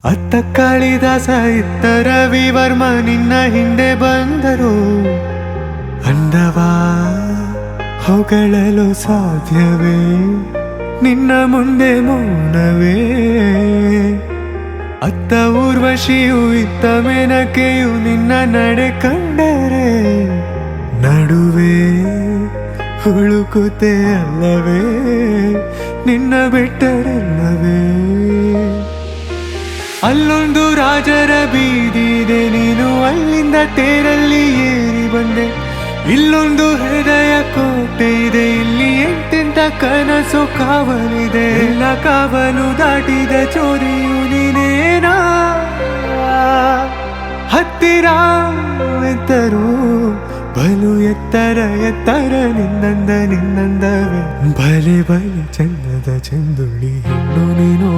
ಅತ್ತ ಕಾಳಿದಾಸ ಇತ್ತ ರವಿವರ್ಮ ನಿನ್ನ ಹಿಂದೆ ಬಂದರು. ಅಂದವಾ ಹೊಗಳಲು ಸಾಧ್ಯವೇ ನಿನ್ನ ಮುಂದೆ ಮೌನವೇ. ಅತ್ತ ಊರ್ವಶಿಯು ಇತ್ತ ಮೇನಕೆಯು ನಿನ್ನ ನಡೆ ಕಂಡರೆ ನಡುವೆ ಹುಳುಕುತ್ತೆ ಅಲ್ಲವೇ ನಿನ್ನ ಬಿಟ್ಟರೆಲ್ಲವೇ. ಅಲ್ಲೊಂದು ರಾಜರ ಬೀದಿದೆ ನೀನು ಅಲ್ಲಿಂದ ತೇರಲ್ಲಿ ಏರಿ ಬಂದೆ. ಇಲ್ಲೊಂದು ಹೃದಯ ಕೋಟೆ ಇದೆ ಇಲ್ಲಿ ಎಂತೆಂತ ಕನಸು ಕಾವಲಿದೆ. ಎಲ್ಲ ಕಾವಲು ದಾಟಿದ ಚೋರಿಯು ನೀನೇನಾ ಹತ್ತಿರ ಎತ್ತರು ಬಲು ಎತ್ತರ ಎತ್ತರ ನಿನ್ನಂದವೇ. ಬಲೆ ಬಲೆ ಚಂದದ ಚಂದುಳ್ಳಿ ಹೆಣ್ಣು ನೀನು.